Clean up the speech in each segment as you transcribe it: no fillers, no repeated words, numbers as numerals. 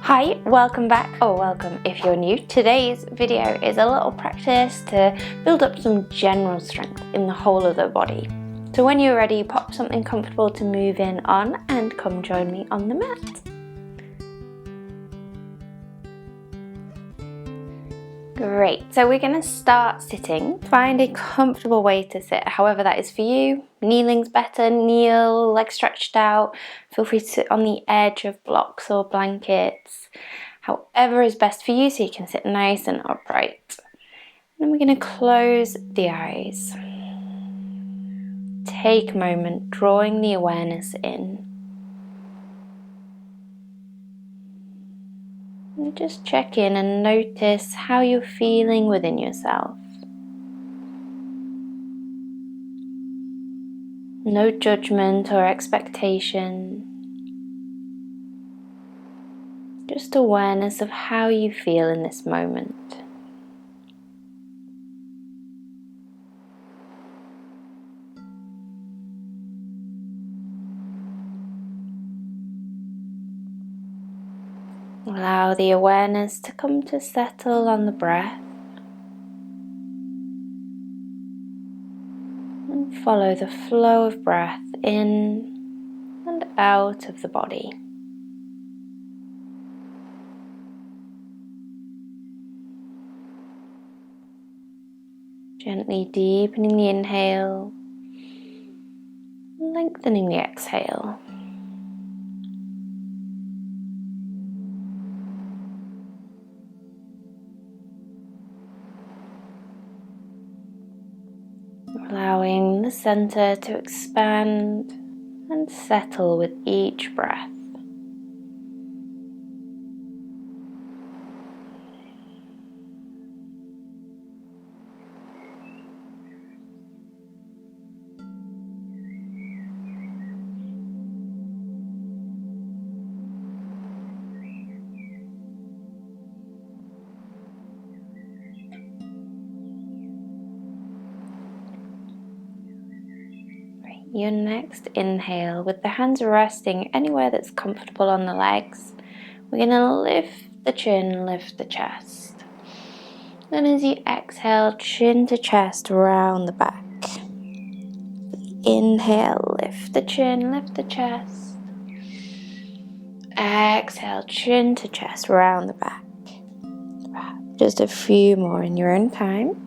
Hi, welcome back, or welcome if you're new. Today's video is a little practice to build up some general strength in the whole of the body. So when you're ready, pop something comfortable to move in on and come join me on the mat. Great, so we're going to start sitting. Find a comfortable way to sit, however that is for you. Kneeling's better, kneel, legs stretched out. Feel free to sit on the edge of blocks or blankets. However is best for you so you can sit nice and upright. And then we're going to close the eyes. Take a moment, drawing the awareness in. And just check in and notice how you're feeling within yourself. No judgment or expectation. Just awareness of how you feel in this moment. Allow the awareness to come to settle on the breath. And follow the flow of breath in and out of the body. Gently deepening the inhale, lengthening the exhale. Allowing the center to expand and settle with each breath. Your next inhale, with the hands resting anywhere that's comfortable on the legs, we're going to lift the chin, lift the chest. Then as you exhale, chin to chest, round the back. Inhale, lift the chin, lift the chest. Exhale, chin to chest, round the back. Just a few more in your own time.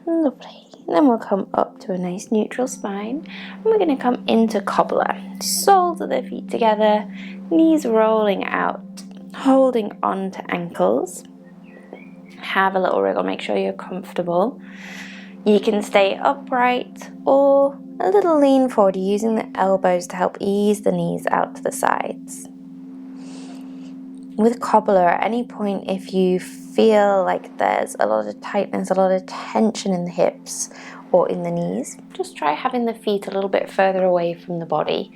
Lovely. And then we'll come up to a nice neutral spine. And we're going to come into cobbler. Soles of the feet together, knees rolling out, holding on to ankles. Have a little wriggle, make sure you're comfortable. You can stay upright or a little lean forward, using the elbows to help ease the knees out to the sides. With cobbler, at any point if you feel like there's a lot of tightness, a lot of tension in the hips or in the knees, just try having the feet a little bit further away from the body.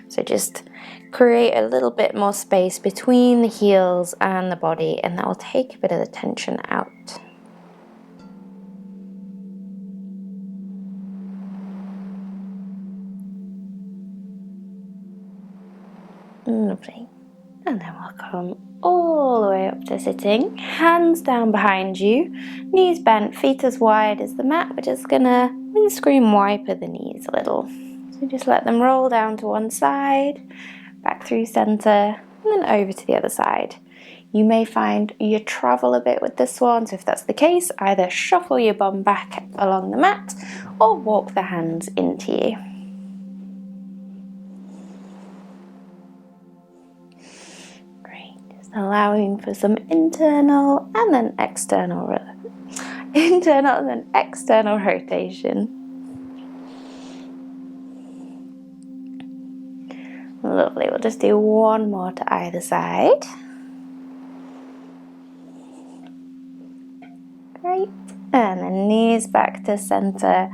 So just create a little bit more space between the heels and the body, and that will take a bit of the tension out. Lovely. And then we'll come all the way up to sitting, hands down behind you, knees bent, feet as wide as the mat. We're just gonna windscreen wiper the knees a little. So just let them roll down to one side, back through center, and then over to the other side. You may find you travel a bit with this one, so if that's the case, either shuffle your bum back along the mat or walk the hands into you. Allowing for some internal and then external rotation. Lovely, we'll just do one more to either side. Great, and then knees back to center.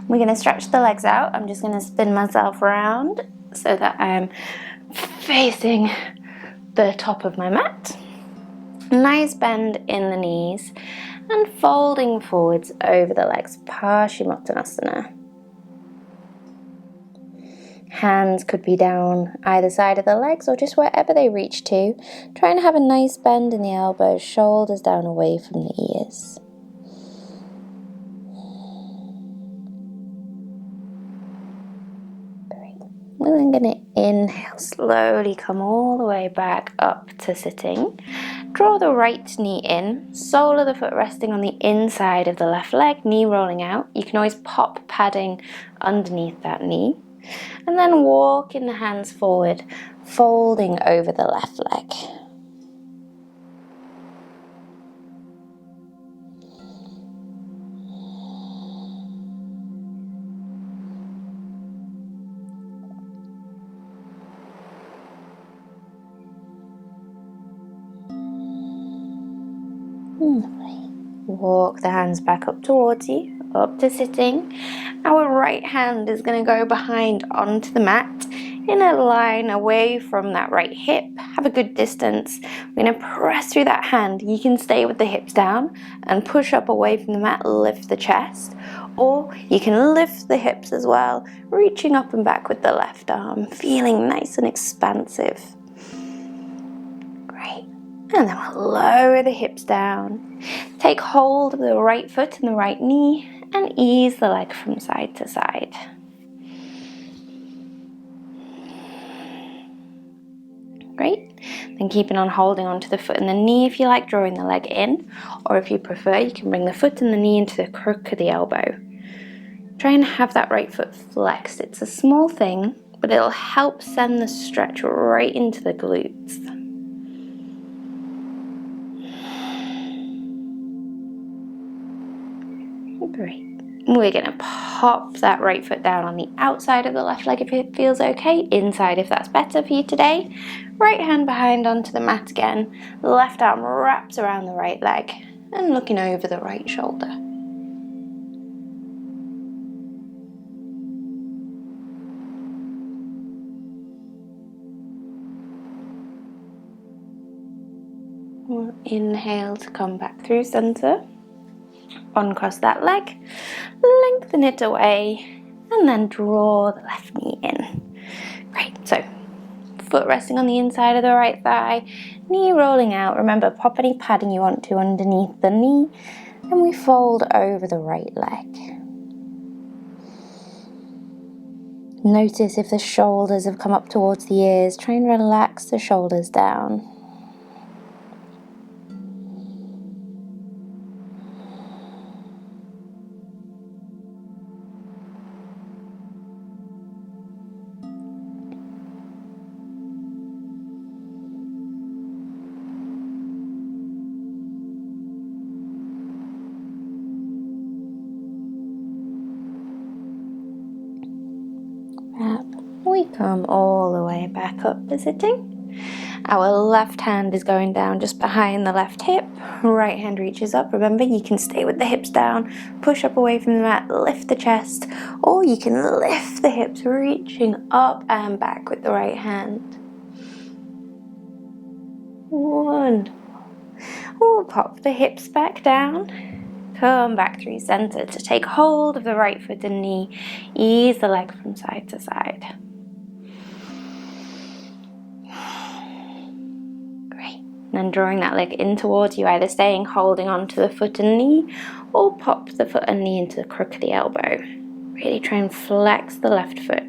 We're going to stretch the legs out. I'm just going to spin myself around so that I'm facing the top of my mat. Nice bend in the knees and folding forwards over the legs, Paschimottanasana. Hands could be down either side of the legs or just wherever they reach to. Try and have a nice bend in the elbows, shoulders down away from the ears. We're then going to inhale, slowly come all the way back up to sitting. Draw the right knee in, sole of the foot resting on the inside of the left leg, knee rolling out. You can always pop padding underneath that knee. And then walking the hands forward, folding over the left leg. Walk the hands back up towards you, up to sitting. Our right hand is going to go behind onto the mat in a line away from that right hip. Have a good distance. We're going to press through that hand. You can stay with the hips down and push up away from the mat, lift the chest. Or you can lift the hips as well, reaching up and back with the left arm, feeling nice and expansive. Great. And then we'll lower the hips down. Take hold of the right foot and the right knee and ease the leg from side to side. Great. Then keeping on holding onto the foot and the knee if you like, drawing the leg in. Or if you prefer, you can bring the foot and the knee into the crook of the elbow. Try and have that right foot flexed. It's a small thing, but it'll help send the stretch right into the glutes. Great. We're going to pop that right foot down on the outside of the left leg if it feels okay, inside if that's better for you today. Right hand behind onto the mat again, the left arm wraps around the right leg and looking over the right shoulder. We'll inhale to come back through center. Uncross that leg, lengthen it away, and then draw the left knee in. Great, so foot resting on the inside of the right thigh, knee rolling out. Remember, pop any padding you want to underneath the knee, and we fold over the right leg. Notice if the shoulders have come up towards the ears. Try and relax the shoulders down. We come all the way back up to sitting. Our left hand is going down just behind the left hip. Right hand reaches up. Remember, you can stay with the hips down, push up away from the mat, lift the chest, or you can lift the hips, reaching up and back with the right hand. Wonderful. We'll pop the hips back down. Come back through center to take hold of the right foot and knee. Ease the leg from side to side. Great. Then drawing that leg in towards you, either staying holding onto the foot and knee, or pop the foot and knee into the crook of the elbow. Really try and flex the left foot.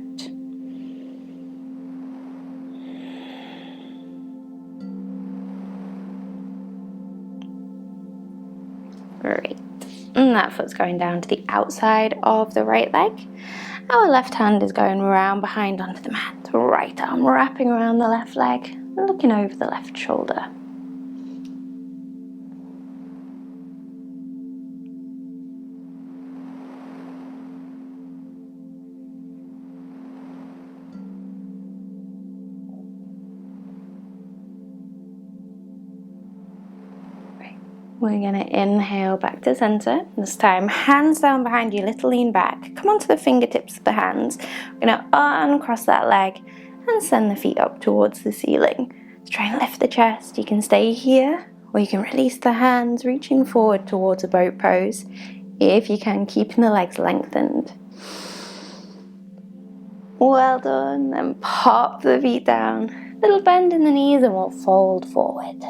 Great. And that foot's going down to the outside of the right leg. Our left hand is going round behind onto the mat. Right arm wrapping around the left leg and looking over the left shoulder. We're going to inhale back to center. This time, hands down behind you, little lean back. Come onto the fingertips of the hands. We're going to uncross that leg and send the feet up towards the ceiling. So try and lift the chest. You can stay here, Or you can release the hands, reaching forward towards a boat pose. If you can, keeping the legs lengthened. Well done. Then pop the feet down. Little bend in the knees and we'll fold forward.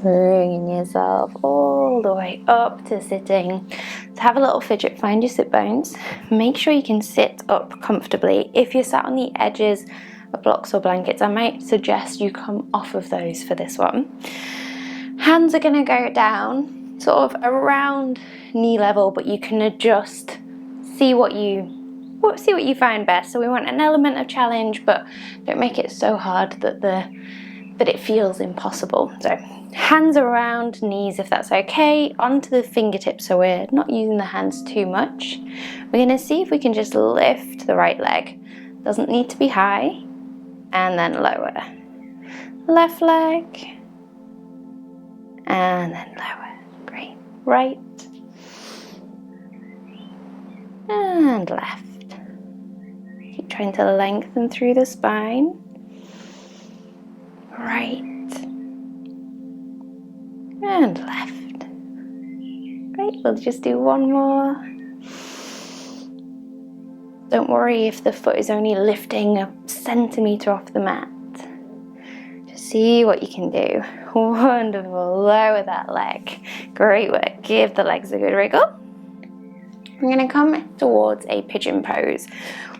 Bringing yourself all the way up to sitting. So have a little fidget, find your sit bones. Make sure you can sit up comfortably. If you're sat on the edges of blocks or blankets, I might suggest you come off of those for this one. Hands are going to go down sort of around knee level, but you can adjust, see what you find best. So we want an element of challenge, but don't make it so hard that it feels impossible. So hands around knees if that's okay, onto the fingertips so we're not using the hands too much. We're going to see if we can just lift the right leg. Doesn't need to be high. And then lower. Left leg. And then lower. Great. Right. And left. Keep trying to lengthen through the spine. Right. And left. Great, we'll just do one more. Don't worry if the foot is only lifting a centimetre off the mat. Just see what you can do. Wonderful, lower that leg. Great work, give the legs a good wriggle. We're going to come towards a pigeon pose.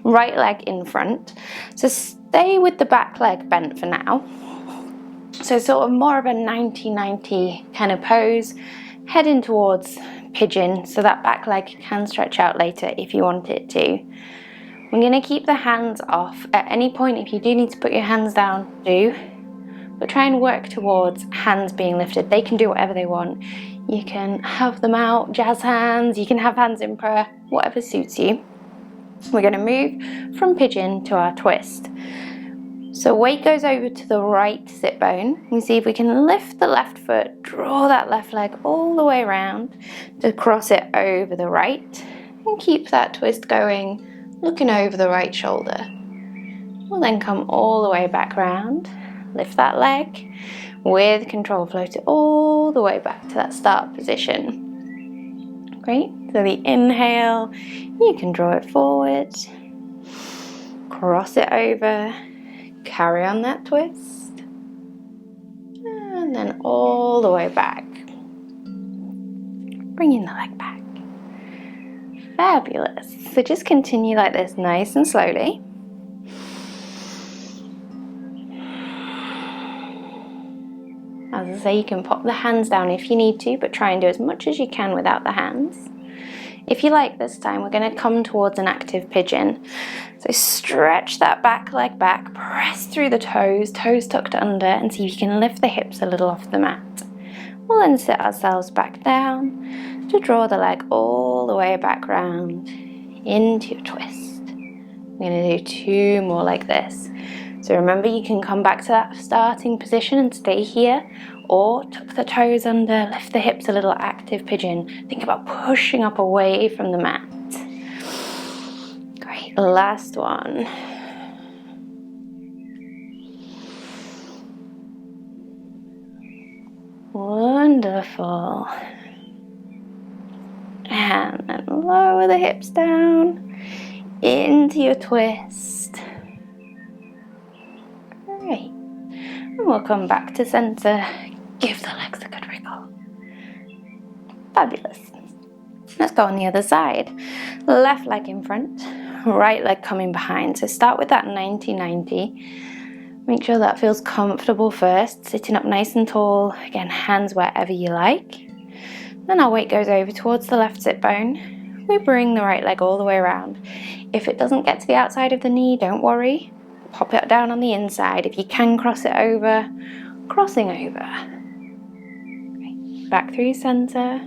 Right leg in front. So stay with the back leg bent for now. So sort of more of a 90-90 kind of pose, heading towards pigeon, so that back leg can stretch out later if you want it to. We're going to keep the hands off. At any point, if you do need to put your hands down, do. But try and work towards hands being lifted. They can do whatever they want. You can have them out, jazz hands, you can have hands in prayer, whatever suits you. We're going to move from pigeon to our twist. So weight goes over to the right sit bone. We see if we can lift the left foot, draw that left leg all the way around to cross it over the right, and keep that twist going, looking over the right shoulder. We'll then come all the way back round, lift that leg, with control float it all the way back to that start position. Great, so the inhale, you can draw it forward, cross it over, carry on that twist, and then all the way back. Bringing the leg back. Fabulous. So just continue like this, nice and slowly. As I say, you can pop the hands down if you need to, but try and do as much as you can without the hands. If you like this time, we're going to come towards an active pigeon. So stretch that back leg back, press through the toes tucked under, and see if you can lift the hips a little off the mat. We'll then sit ourselves back down to draw the leg all the way back round into your twist. We're going to do 2 more like this. So remember, you can come back to that starting position and stay here, or tuck the toes under, lift the hips a little, active pigeon. Think about pushing up away from the mat. Great, last one. Wonderful. And then lower the hips down into your twist. Great. And we'll come back to center. Give the legs a good wriggle. Fabulous. Let's go on the other side. Left leg in front, right leg coming behind. So start with that 90-90. Make sure that feels comfortable first. Sitting up nice and tall. Again, hands wherever you like. Then our weight goes over towards the left sit bone. We bring the right leg all the way around. If it doesn't get to the outside of the knee, don't worry. Pop it down on the inside. If you can cross it over, crossing over. Great. Back through center.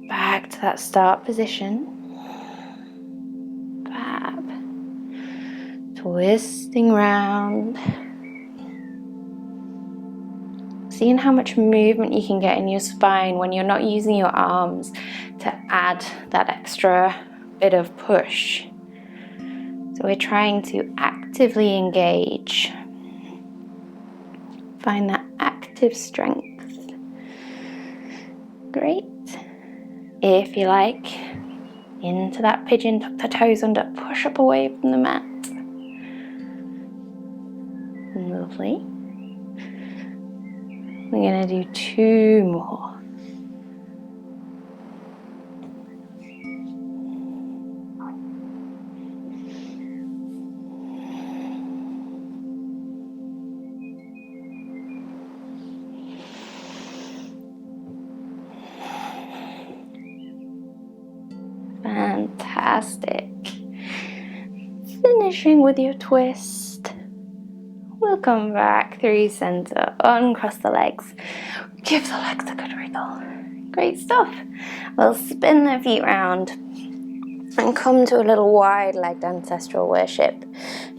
Back to that start position. Fab. Twisting round. Seeing how much movement you can get in your spine when you're not using your arms to add that extra bit of push. So we're trying to actively engage. Find that active strength. Great. If you like, into that pigeon, tuck the toes under, push up away from the mat. Lovely. We're going to do 2 more. Fantastic. Finishing with your twist. We'll come back through center, uncross the legs. Give the legs a good wriggle. Great stuff. We'll spin the feet round and come to a little wide-legged ancestral worship.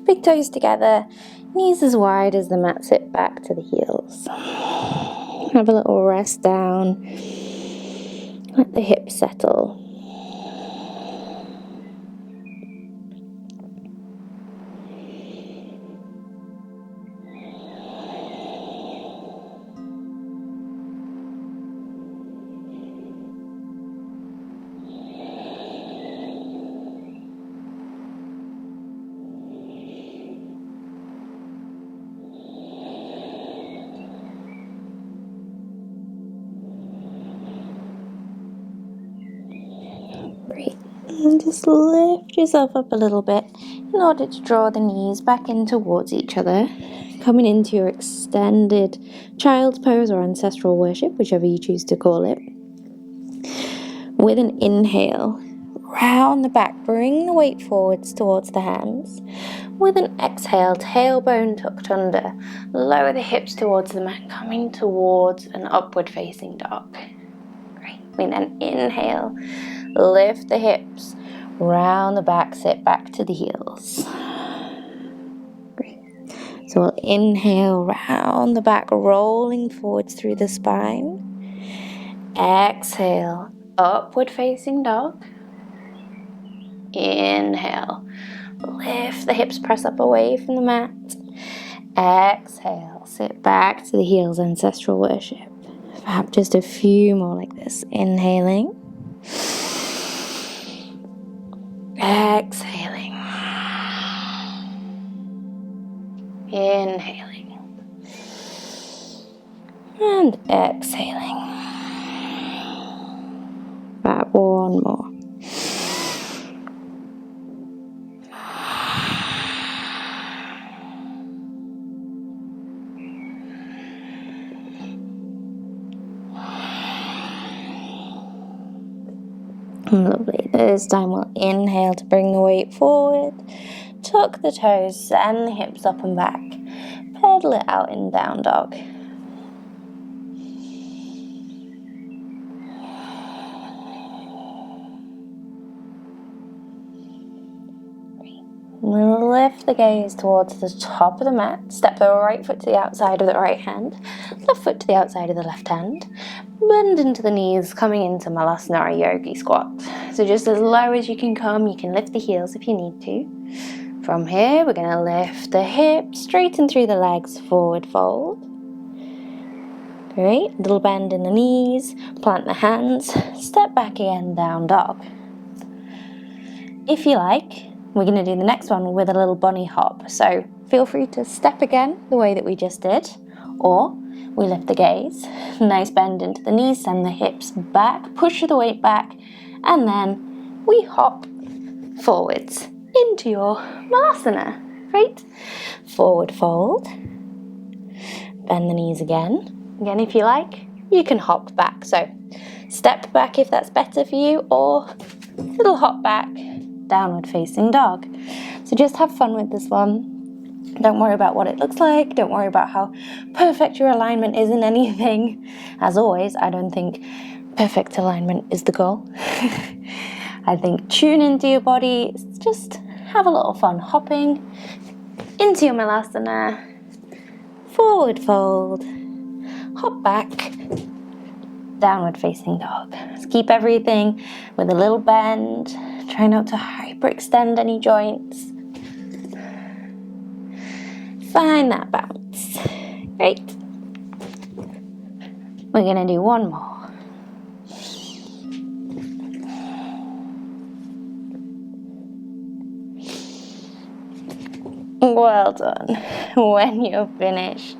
Big toes together, knees as wide as the mat, sit back to the heels. Have a little rest down. Let the hips settle. Great. And just lift yourself up a little bit in order to draw the knees back in towards each other. Coming into your extended child's pose or ancestral worship, whichever you choose to call it. With an inhale, round the back, bring the weight forwards towards the hands. With an exhale, tailbone tucked under, lower the hips towards the mat, coming towards an upward facing dog. Great. We then inhale, lift the hips, round the back, sit back to the heels. Great. So we'll inhale, round the back, rolling forwards through the spine. Exhale, upward facing dog. Inhale, lift the hips, press up away from the mat. Exhale, sit back to the heels, ancestral worship. Perhaps just a few more like this. Inhaling. Exhaling. Inhaling. And exhaling. About 1 more. Lovely. This time we'll inhale to bring the weight forward. Tuck the toes, send the hips up and back. Pedal it out in down dog. We'll lift the gaze towards the top of the mat. Step the right foot to the outside of the right hand. Left foot to the outside of the left hand. Bend into the knees, coming into Malasana or Yogi squat. So just as low as you can come, you can lift the heels if you need to. From here, we're going to lift the hips, straighten through the legs, forward fold. Great, little bend in the knees, plant the hands, step back again, down dog. If you like, we're going to do the next one with a little bunny hop. So feel free to step again the way that we just did, or we lift the gaze, nice bend into the knees, send the hips back, push the weight back, and then we hop forwards into your Malasana. Great. Forward fold. Bend the knees again. Again, if you like, you can hop back. So step back if that's better for you, or little hop back, downward facing dog. So just have fun with this one. Don't worry about what it looks like. Don't worry about how perfect your alignment is in anything. As always, I don't think perfect alignment is the goal. I think tune into your body. Just have a little fun hopping into your Malasana. Forward fold. hop back, downward facing dog. Just keep everything with a little bend. Try not to hyperextend any joints. Find that bounce. Great. We're gonna do one more. Well done. When you're finished,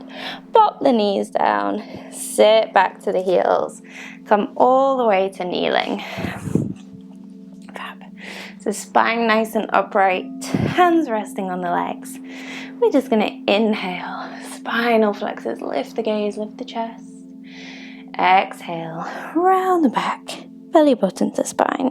pop the knees down, sit back to the heels, come all the way to kneeling. Fab. So spine nice and upright, hands resting on the legs. We're just gonna inhale, spinal flexors, lift the gaze, lift the chest. Exhale, round the back, belly button to spine.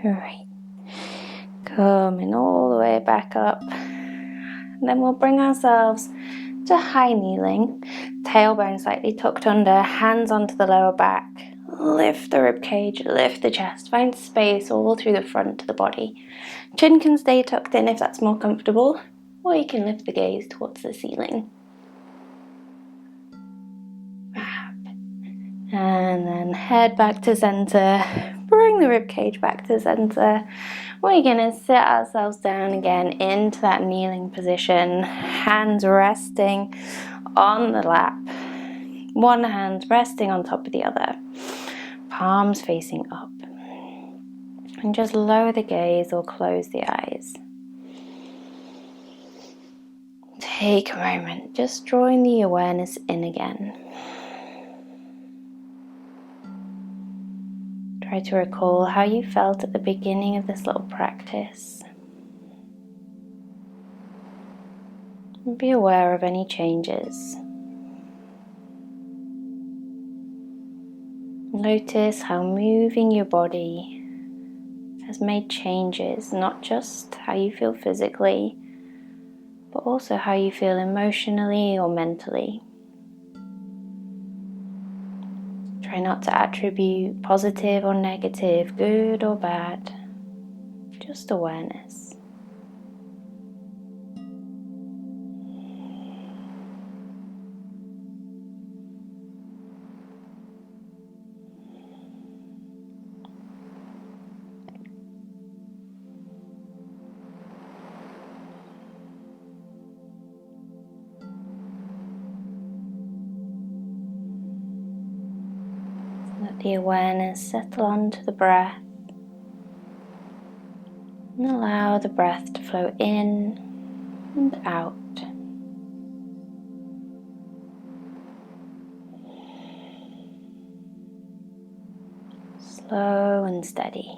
Great. Coming all the way back up. And then we'll bring ourselves to high kneeling. Tailbone slightly tucked under, hands onto the lower back. Lift the rib cage, lift the chest. Find space all through the front of the body. Chin can stay tucked in if that's more comfortable, or you can lift the gaze towards the ceiling. And then head back to center. Bring the rib cage back to center. We're going to sit ourselves down again into that kneeling position. Hands resting on the lap. One hand resting on top of the other. Palms facing up. And just lower the gaze or close the eyes. Take a moment, just drawing the awareness in again. Try to recall how you felt at the beginning of this little practice. And be aware of any changes. Notice how moving your body has made changes, not just how you feel physically, but also how you feel emotionally or mentally. Try not to attribute positive or negative, good or bad, just awareness. Let the awareness settle onto the breath and allow the breath to flow in and out. Slow and steady.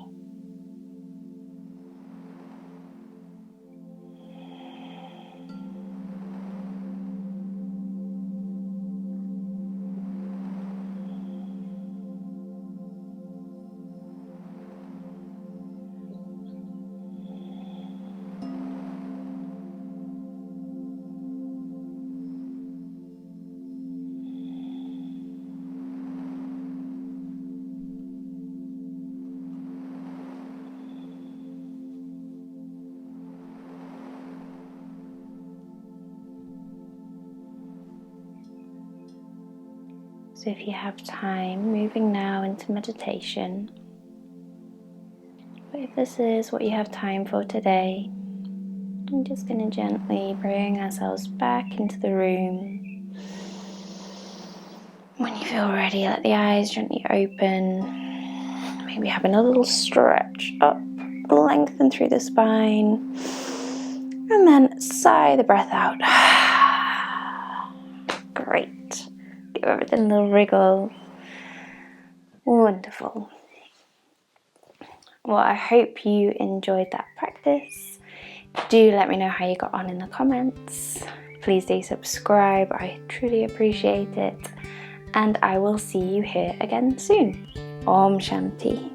So if you have time, moving now into meditation. But if this is what you have time for today, I'm just going to gently bring ourselves back into the room. When you feel ready, let the eyes gently open. Maybe having a little stretch up, lengthen through the spine. And then sigh the breath out. Great. Give everything a little wriggle. Wonderful. Well, I hope you enjoyed that practice. Do let me know how you got on in the comments. Please do subscribe. I truly appreciate it. And I will see you here again soon. Om Shanti.